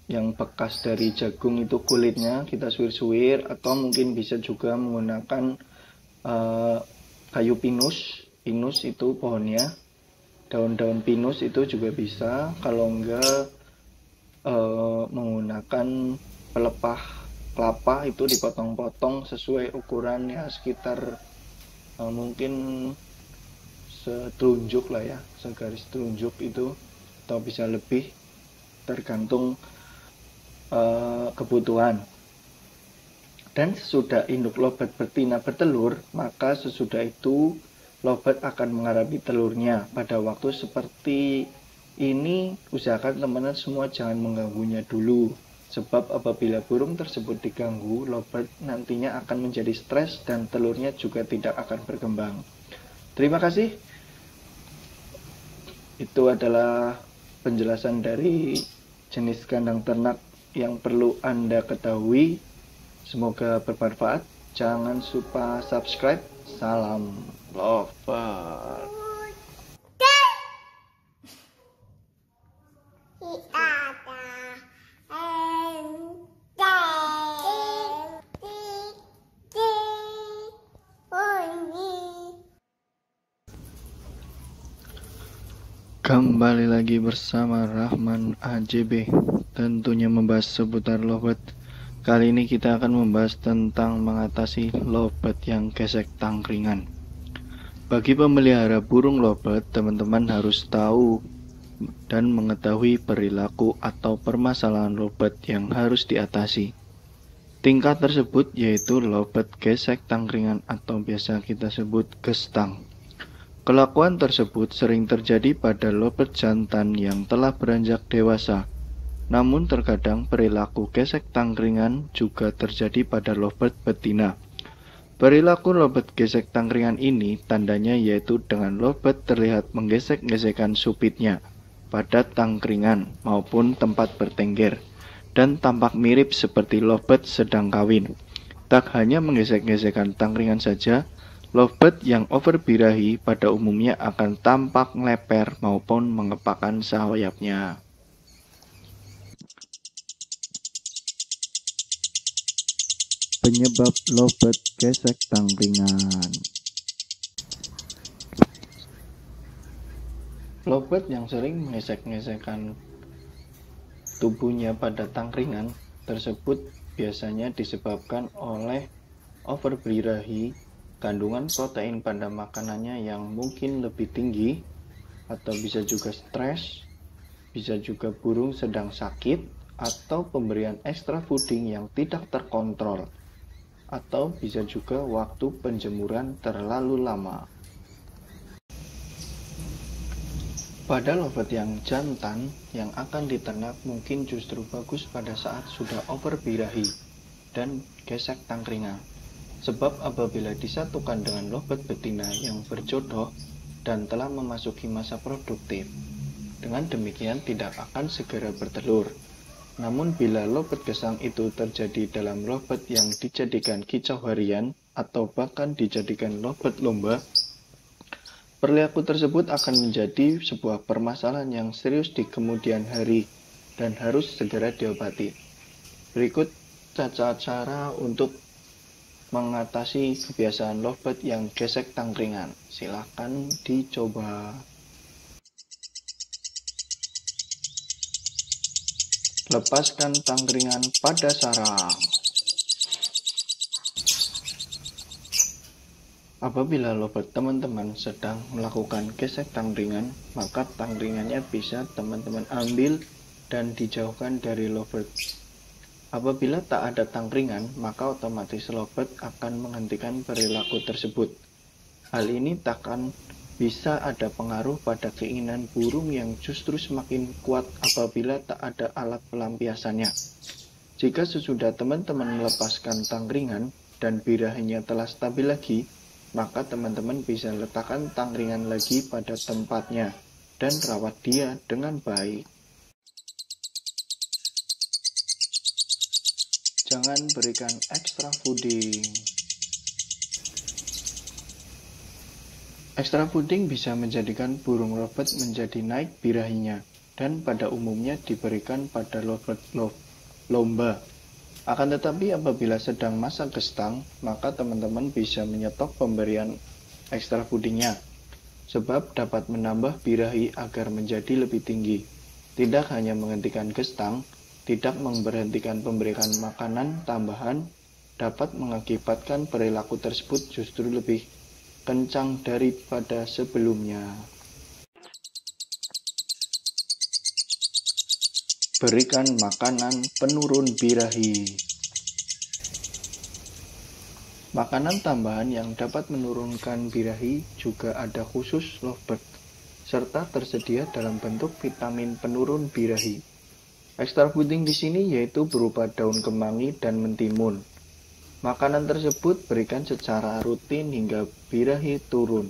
yang bekas dari jagung itu kulitnya kita suwir-suwir, atau mungkin bisa juga menggunakan kayu pinus itu pohonnya, daun-daun pinus itu juga bisa. Kalau enggak menggunakan pelepah kelapa itu dipotong-potong sesuai ukurannya, sekitar mungkin setelunjuk lah ya, segaris telunjuk itu, atau bisa lebih tergantung kebutuhan. Dan sesudah induk lovebird betina bertelur, maka sesudah itu lovebird akan mengarami telurnya. Pada waktu seperti ini usahakan teman-teman semua jangan mengganggunya dulu, sebab apabila burung tersebut diganggu, lovebird nantinya akan menjadi stres dan telurnya juga tidak akan berkembang. Terima kasih. Itu adalah penjelasan dari jenis kandang ternak yang perlu Anda ketahui. Semoga bermanfaat. Jangan lupa subscribe. Salam lovebird. Kembali lagi bersama Rahman AJB, tentunya membahas seputar lovebird. Kali ini kita akan membahas tentang mengatasi lovebird yang gesek tangkringan. Bagi pemelihara burung lovebird, teman-teman harus tahu dan mengetahui perilaku atau permasalahan lovebird yang harus diatasi. Tingkat tersebut yaitu lovebird gesek tangkringan atau biasa kita sebut gestang. Kelakuan tersebut sering terjadi pada lovebird jantan yang telah beranjak dewasa. Namun terkadang perilaku gesek tangkringan juga terjadi pada lovebird betina. Perilaku lovebird gesek tangkringan ini tandanya yaitu dengan lovebird terlihat menggesek-gesekkan supitnya pada tangkringan maupun tempat bertengger dan tampak mirip seperti lovebird sedang kawin. Tak hanya menggesek-gesekkan tangkringan saja, lovebird yang overbirahi pada umumnya akan tampak leper maupun mengepakkan sayapnya. Penyebab lovebird gesek tangkringan. Lovebird yang sering menggesek-gesekkan tubuhnya pada tangkringan tersebut biasanya disebabkan oleh overbirahi, kandungan protein pada makanannya yang mungkin lebih tinggi, atau bisa juga stres, bisa juga burung sedang sakit, atau pemberian extra fooding yang tidak terkontrol, atau bisa juga waktu penjemuran terlalu lama. Pada lovebird yang jantan yang akan diternak mungkin justru bagus pada saat sudah overbirahi dan gesek tangkringan. Sebab apabila disatukan dengan lovebird betina yang berjodoh dan telah memasuki masa produktif, dengan demikian tidak akan segera bertelur. Namun bila lovebird gesang itu terjadi dalam lovebird yang dijadikan kicau harian atau bahkan dijadikan lovebird lomba, perilaku tersebut akan menjadi sebuah permasalahan yang serius di kemudian hari dan harus segera diobati. Berikut cara untuk mengatasi kebiasaan lovebird yang gesek tangkringan. Silahkan dicoba. Lepaskan tangkringan pada sarang. Apabila lovebird teman-teman sedang melakukan gesek tangkringan, maka tangkringannya bisa teman-teman ambil dan dijauhkan dari lovebird. Apabila tak ada tangkringan, maka otomatis lovebird akan menghentikan perilaku tersebut. Hal ini takkan bisa ada pengaruh pada keinginan burung yang justru semakin kuat apabila tak ada alat pelampiasannya. Jika sesudah teman-teman melepaskan tangkringan dan birahinya telah stabil lagi, maka teman-teman bisa letakkan tangkringan lagi pada tempatnya dan rawat dia dengan baik. Jangan berikan extra fooding. Extra fooding bisa menjadikan burung lovebird menjadi naik birahinya dan pada umumnya diberikan pada lovebird lomba. Akan tetapi apabila sedang masa gestang, maka teman-teman bisa menyetop pemberian extra foodingnya, sebab dapat menambah birahi agar menjadi lebih tinggi. Tidak hanya menghentikan gestang, tidak memberhentikan pemberian makanan tambahan dapat mengakibatkan perilaku tersebut justru lebih kencang daripada sebelumnya. Berikan makanan penurun birahi. Makanan tambahan yang dapat menurunkan birahi juga ada khusus lovebird, serta tersedia dalam bentuk vitamin penurun birahi. Extra fooding di sini yaitu berupa daun kemangi dan mentimun. Makanan tersebut berikan secara rutin hingga birahi turun,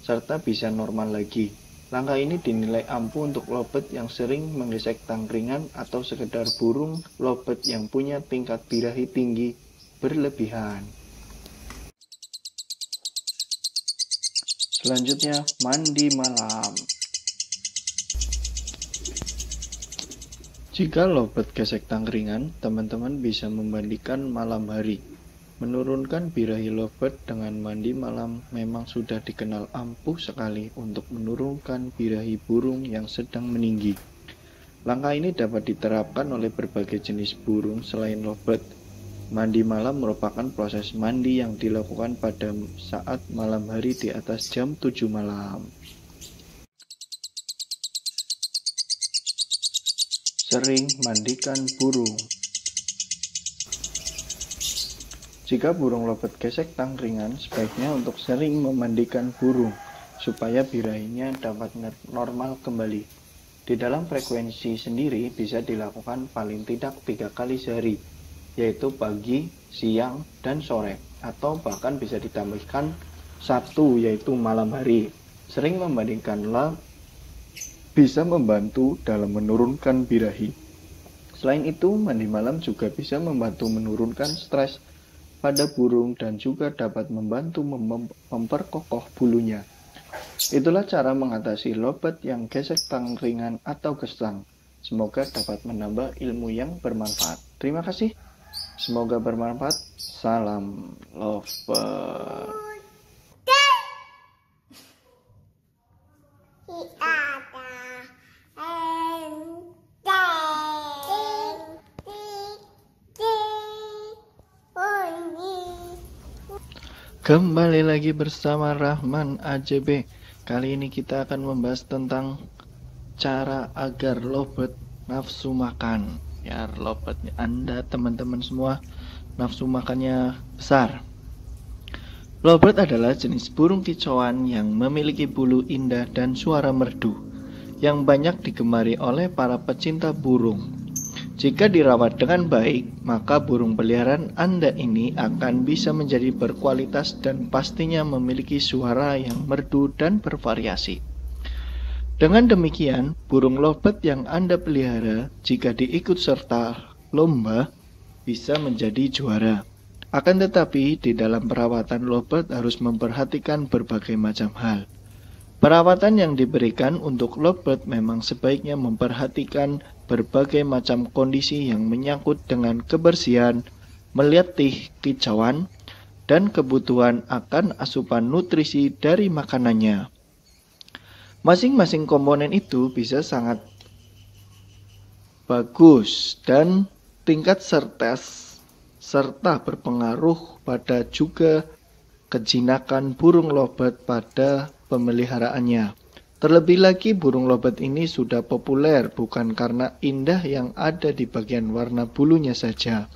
serta bisa normal lagi. Langkah ini dinilai ampuh untuk lovebird yang sering menggesek tangkringan atau sekedar burung lovebird yang punya tingkat birahi tinggi berlebihan. Selanjutnya, mandi malam. Jika lovebird gesek tangkringan, teman-teman bisa memandikan malam hari. Menurunkan birahi lovebird dengan mandi malam memang sudah dikenal ampuh sekali untuk menurunkan birahi burung yang sedang meninggi. Langkah ini dapat diterapkan oleh berbagai jenis burung selain lovebird. Mandi malam merupakan proses mandi yang dilakukan pada saat malam hari di atas jam 7 malam. Sering mandikan burung. Jika burung lovebird gesek tangkringan, sebaiknya untuk sering memandikan burung supaya birahinya dapat normal kembali. Di dalam frekuensi sendiri bisa dilakukan paling tidak 3 kali sehari, yaitu pagi, siang, dan sore, atau bahkan bisa ditambahkan 1 yaitu malam hari. Sering membandingkanlah bisa membantu dalam menurunkan birahi. Selain itu, mandi malam juga bisa membantu menurunkan stres pada burung dan juga dapat membantu memperkokoh bulunya. Itulah cara mengatasi lovebird yang gesek tangkringan atau gesang. Semoga dapat menambah ilmu yang bermanfaat. Terima kasih. Semoga bermanfaat. Salam lovebird. Kembali lagi bersama Rahman AJB. Kali ini kita akan membahas tentang cara agar lovebird nafsu makan. Ya, lovebird Anda teman-teman semua nafsu makannya besar. Lovebird adalah jenis burung kicauan yang memiliki bulu indah dan suara merdu yang banyak digemari oleh para pecinta burung. Jika dirawat dengan baik, maka burung peliharaan Anda ini akan bisa menjadi berkualitas dan pastinya memiliki suara yang merdu dan bervariasi. Dengan demikian, burung lovebird yang Anda pelihara jika diikut serta lomba bisa menjadi juara. Akan tetapi, di dalam perawatan lovebird harus memperhatikan berbagai macam hal. Perawatan yang diberikan untuk lovebird memang sebaiknya memperhatikan berbagai macam kondisi yang menyangkut dengan kebersihan, melatih kicauan, dan kebutuhan akan asupan nutrisi dari makanannya. Masing-masing komponen itu bisa sangat bagus dan tingkat serta berpengaruh pada juga kejinakan burung lovebird pada pemeliharaannya. Terlebih lagi burung lovebird ini sudah populer bukan karena indah yang ada di bagian warna bulunya saja,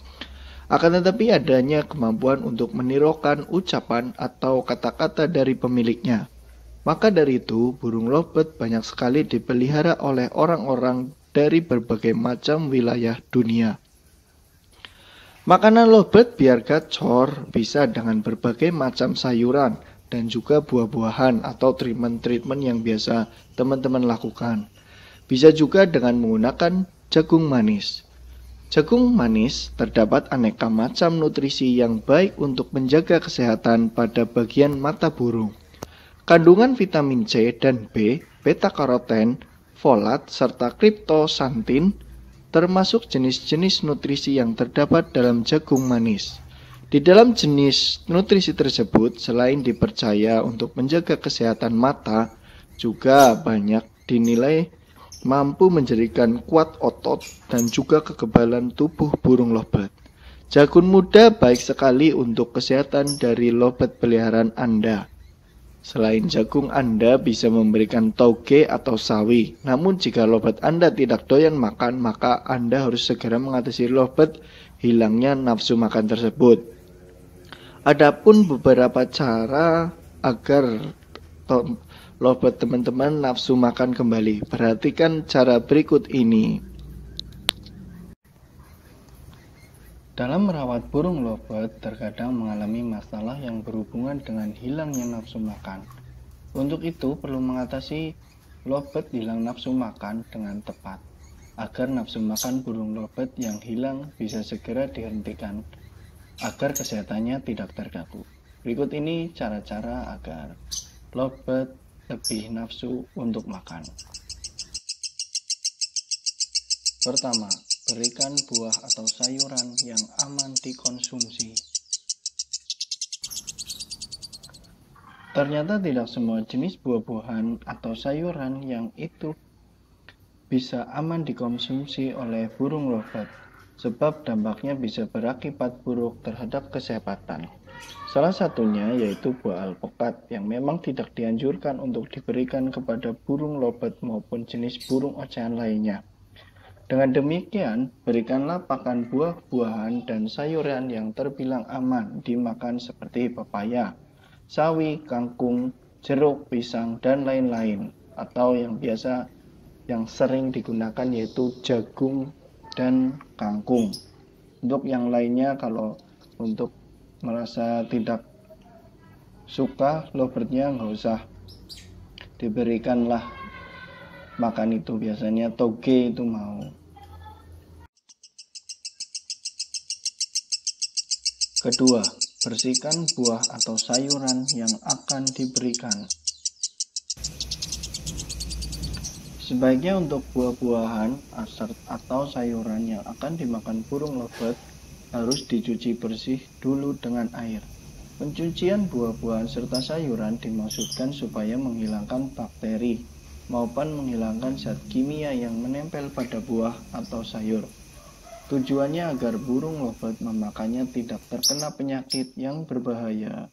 akan tetapi adanya kemampuan untuk menirukan ucapan atau kata-kata dari pemiliknya. Maka dari itu, burung lovebird banyak sekali dipelihara oleh orang-orang dari berbagai macam wilayah dunia. Makanan lovebird biar gacor bisa dengan berbagai macam sayuran dan juga buah-buahan atau treatment yang biasa teman-teman lakukan. Bisa juga dengan menggunakan jagung manis. Jagung manis terdapat aneka macam nutrisi yang baik untuk menjaga kesehatan pada bagian mata burung. Kandungan vitamin C dan B, beta-karoten, folat, serta kriptosantin termasuk jenis-jenis nutrisi yang terdapat dalam jagung manis. Di dalam jenis nutrisi tersebut, selain dipercaya untuk menjaga kesehatan mata, juga banyak dinilai mampu menjadikan kuat otot dan juga kekebalan tubuh burung lovebird. Jagung muda baik sekali untuk kesehatan dari lovebird peliharaan Anda. Selain jagung, Anda bisa memberikan toge atau sawi. Namun jika lovebird Anda tidak doyan makan, maka Anda harus segera mengatasi lovebird hilangnya nafsu makan tersebut. Adapun beberapa cara agar lovebird teman-teman nafsu makan kembali. Perhatikan cara berikut ini. Dalam merawat burung lovebird terkadang mengalami masalah yang berhubungan dengan hilangnya nafsu makan. Untuk itu perlu mengatasi lovebird hilang nafsu makan dengan tepat, agar nafsu makan burung lovebird yang hilang bisa segera dihentikan, agar kesehatannya tidak terganggu. Berikut ini cara-cara agar lovebird lebih nafsu untuk makan. Pertama, berikan buah atau sayuran yang aman dikonsumsi. Ternyata tidak semua jenis buah-buahan atau sayuran yang itu bisa aman dikonsumsi oleh burung lovebird, sebab dampaknya bisa berakibat buruk terhadap kesehatan. Salah satunya yaitu buah alpukat yang memang tidak dianjurkan untuk diberikan kepada burung lovebird maupun jenis burung ocehan lainnya. Dengan demikian, berikanlah pakan buah-buahan dan sayuran yang terbilang aman dimakan seperti pepaya, sawi, kangkung, jeruk, pisang, dan lain-lain. Atau yang sering digunakan yaitu jagung dan kangkung. Untuk yang lainnya, kalau untuk merasa tidak suka lovebird-nya, nggak usah diberikanlah makan itu. Biasanya toge itu mau. Kedua, bersihkan buah atau sayuran yang akan diberikan. Sebaiknya untuk buah-buahan atau sayuran yang akan dimakan burung lovebird harus dicuci bersih dulu dengan air. Pencucian buah-buahan serta sayuran dimaksudkan supaya menghilangkan bakteri maupun menghilangkan zat kimia yang menempel pada buah atau sayur. Tujuannya agar burung lovebird memakannya tidak terkena penyakit yang berbahaya.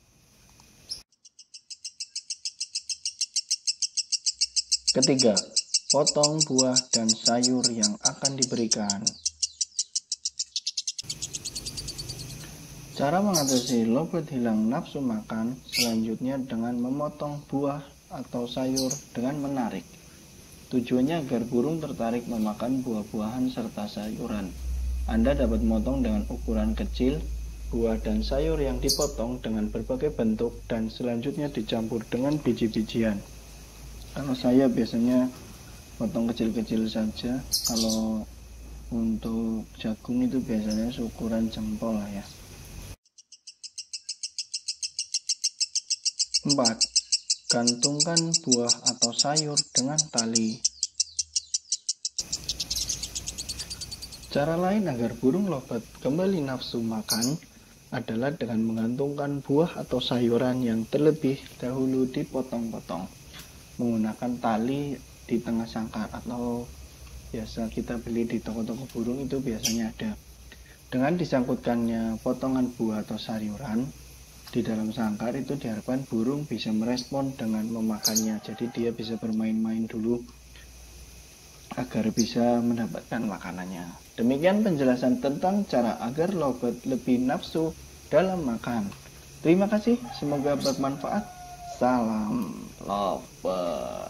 Ketiga, potong buah dan sayur yang akan diberikan. Cara mengatasi lovebird hilang nafsu makan selanjutnya dengan memotong buah atau sayur dengan menarik. Tujuannya agar burung tertarik memakan buah-buahan serta sayuran. Anda dapat memotong dengan ukuran kecil buah dan sayur yang dipotong dengan berbagai bentuk dan selanjutnya dicampur dengan biji-bijian. Kalau saya biasanya potong kecil-kecil saja. Kalau untuk jagung itu biasanya seukuran jempol lah ya. 4. Gantungkan buah atau sayur dengan tali. Cara lain agar burung lovebird kembali nafsu makan adalah dengan menggantungkan buah atau sayuran yang terlebih dahulu dipotong-potong menggunakan tali di tengah sangkar, atau biasa kita beli di toko-toko burung itu biasanya ada. Dengan disangkutkannya potongan buah atau sayuran di dalam sangkar itu diharapkan burung bisa merespon dengan memakannya, jadi dia bisa bermain-main dulu agar bisa mendapatkan makanannya. Demikian penjelasan tentang cara agar lovebird lebih nafsu dalam makan. Terima kasih, semoga bermanfaat. Salam lovebird.